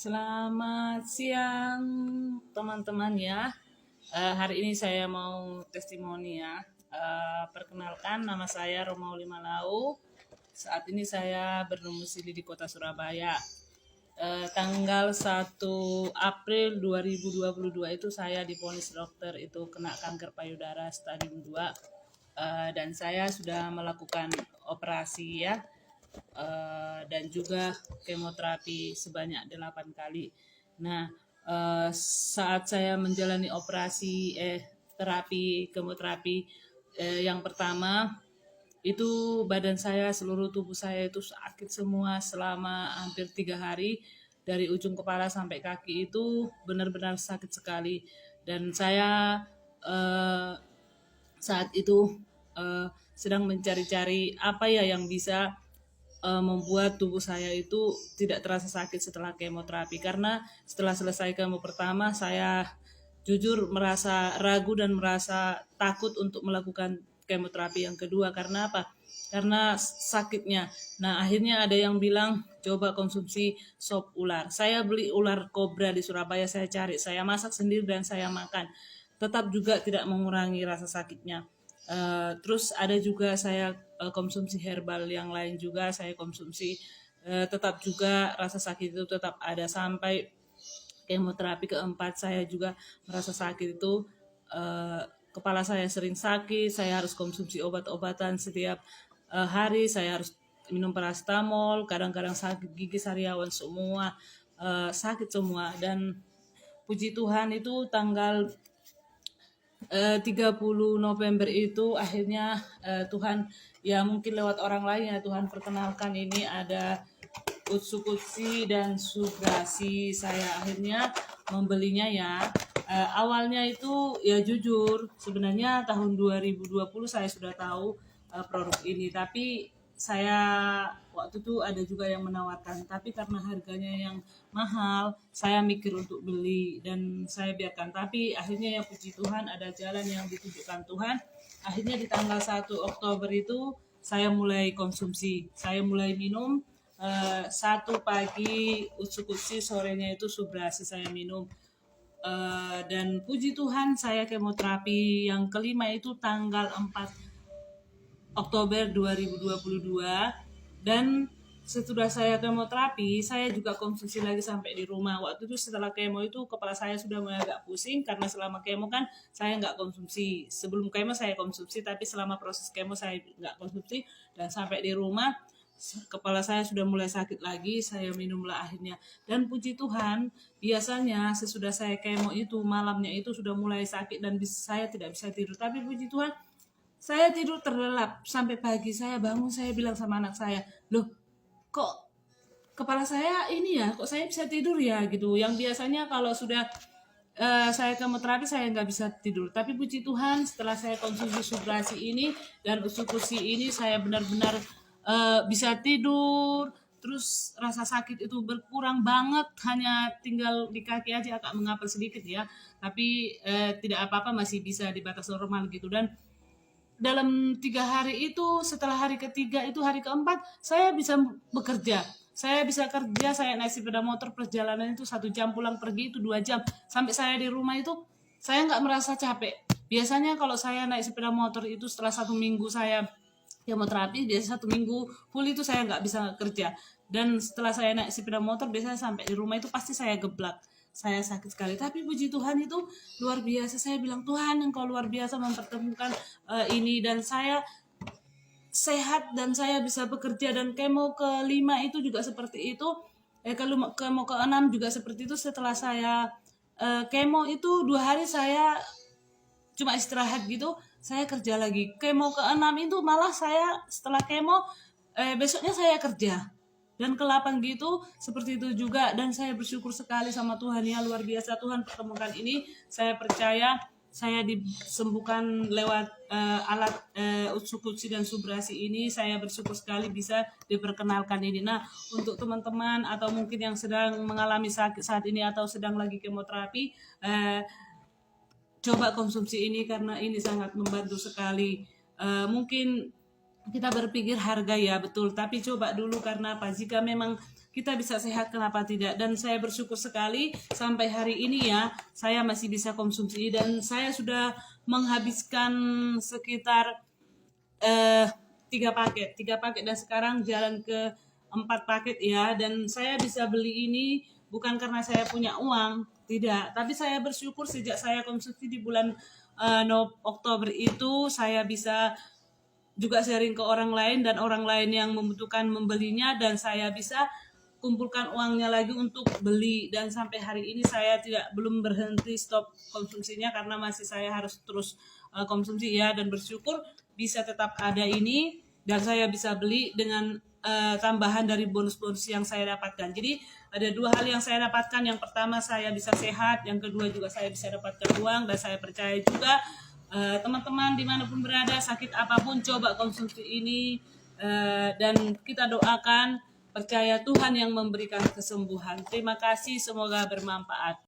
Selamat siang teman-teman ya. Hari ini saya mau testimoni ya. Perkenalkan nama saya Romauli Malau. Saat ini saya berdomisili di Kota Surabaya. Tanggal 1 April 2022 itu saya divonis dokter itu kena kanker payudara stadium 2. Dan saya sudah melakukan operasi ya, dan juga kemoterapi sebanyak 8 kali. Nah, saat saya menjalani operasi terapi kemoterapi yang pertama itu badan saya, seluruh tubuh saya itu sakit semua selama hampir 3 hari. Dari ujung kepala sampai kaki itu benar-benar sakit sekali. Dan saya saat itu sedang mencari-cari apa ya yang bisa membuat tubuh saya itu tidak terasa sakit setelah kemoterapi. Karena setelah selesai kemo pertama, saya jujur merasa ragu dan merasa takut untuk melakukan kemoterapi yang kedua. Karena apa? Karena sakitnya. Nah, akhirnya ada yang bilang coba konsumsi sop ular. Saya beli ular kobra di Surabaya, saya cari, saya masak sendiri dan saya makan. Tetap juga tidak mengurangi rasa sakitnya. Terus ada juga saya konsumsi herbal yang lain juga saya konsumsi, tetap juga rasa sakit itu tetap ada sampai kemoterapi keempat. Saya juga merasa sakit itu, kepala saya sering sakit, saya harus konsumsi obat-obatan setiap hari, saya harus minum paracetamol, kadang-kadang sakit gigi, sariawan, semua sakit semua. Dan puji Tuhan itu tanggal 30 November itu akhirnya Tuhan ya mungkin lewat orang lain ya Tuhan perkenalkan ini ada Utsukutsi dan Subrasi. Saya akhirnya membelinya ya. Awalnya itu ya jujur sebenarnya tahun 2020 saya sudah tahu produk ini, tapi saya waktu itu ada juga yang menawarkan, tapi karena harganya yang mahal saya mikir untuk beli dan saya biarkan. Tapi akhirnya ya puji Tuhan ada jalan yang ditunjukkan Tuhan. Akhirnya di tanggal 1 Oktober itu saya mulai konsumsi, saya mulai minum. Satu pagi Utsukutsi, sorenya itu Subrasi saya minum. Dan puji Tuhan saya kemoterapi yang kelima itu tanggal 4 Oktober 2022. Dan setelah saya kemoterapi saya juga konsumsi lagi sampai di rumah. Waktu itu setelah kemo itu kepala saya sudah mulai agak pusing karena selama kemo kan saya nggak konsumsi. Sebelum kemo saya konsumsi, tapi selama proses kemo saya nggak konsumsi. Dan sampai di rumah kepala saya sudah mulai sakit lagi, saya minumlah akhirnya. Dan puji Tuhan, biasanya sesudah saya kemo itu malamnya itu sudah mulai sakit dan saya tidak bisa tidur. Tapi puji Tuhan, saya tidur terlelap sampai pagi. Saya bangun, saya bilang sama anak saya, loh kok kepala saya ini ya, kok saya bisa tidur ya gitu. Yang biasanya kalau sudah saya kemoterapi saya nggak bisa tidur. Tapi puji Tuhan setelah saya konsumsi Subrasi ini dan Utsukutsi ini saya benar-benar bisa tidur. Terus rasa sakit itu berkurang banget, hanya tinggal di kaki aja agak mengapel sedikit ya, tapi tidak apa-apa, masih bisa di batas normal gitu. Dan dalam 3 hari itu, setelah hari ketiga itu hari keempat saya bisa bekerja, saya bisa kerja, saya naik sepeda motor, perjalanan itu 1 jam, pulang pergi itu 2 jam, sampai saya di rumah itu saya nggak merasa capek. Biasanya kalau saya naik sepeda motor itu setelah 1 minggu saya kemoterapi, biasa 1 minggu full itu saya nggak bisa kerja. Dan setelah saya naik sepeda motor biasanya sampai di rumah itu pasti saya geblak, saya sakit sekali. Tapi puji Tuhan itu luar biasa. Saya bilang Tuhan engkau luar biasa mempertemukan ini, dan saya sehat dan saya bisa bekerja. Dan kemo kelima itu juga seperti itu, kemo keenam juga seperti itu. Setelah saya kemo itu 2 hari saya cuma istirahat gitu, saya kerja lagi. Kemo ke-6 itu malah saya setelah kemo besoknya saya kerja. Dan ke-8 gitu seperti itu juga. Dan saya bersyukur sekali sama Tuhan ya, luar biasa Tuhan pertemukan ini. Saya percaya saya disembuhkan lewat alat Utsukutsi dan Subrasi ini. Saya bersyukur sekali bisa diperkenalkan ini. Nah, untuk teman-teman atau mungkin yang sedang mengalami sakit saat ini atau sedang lagi kemoterapi, coba konsumsi ini karena ini sangat membantu sekali. Mungkin kita berpikir harga ya betul, tapi coba dulu. Karena apa? Jika memang kita bisa sehat, kenapa tidak? Dan saya bersyukur sekali sampai hari ini ya, saya masih bisa konsumsi dan saya sudah menghabiskan sekitar 3 paket dan sekarang jalan ke 4 paket ya. Dan saya bisa beli ini bukan karena saya punya uang, tidak, tapi saya bersyukur sejak saya konsumsi di bulan Oktober itu saya bisa juga sharing ke orang lain dan orang lain yang membutuhkan membelinya, dan saya bisa kumpulkan uangnya lagi untuk beli. Dan sampai hari ini saya belum berhenti stop konsumsinya karena masih saya harus terus konsumsi ya, dan bersyukur bisa tetap ada ini dan saya bisa beli dengan tambahan dari bonus-bonus yang saya dapatkan. Jadi ada 2 hal yang saya dapatkan. Yang pertama, saya bisa sehat, yang kedua juga saya bisa dapatkan uang. Dan saya percaya juga teman-teman dimanapun berada, sakit apapun, coba konsumsi ini dan kita doakan, percaya Tuhan yang memberikan kesembuhan. Terima kasih, semoga bermanfaat.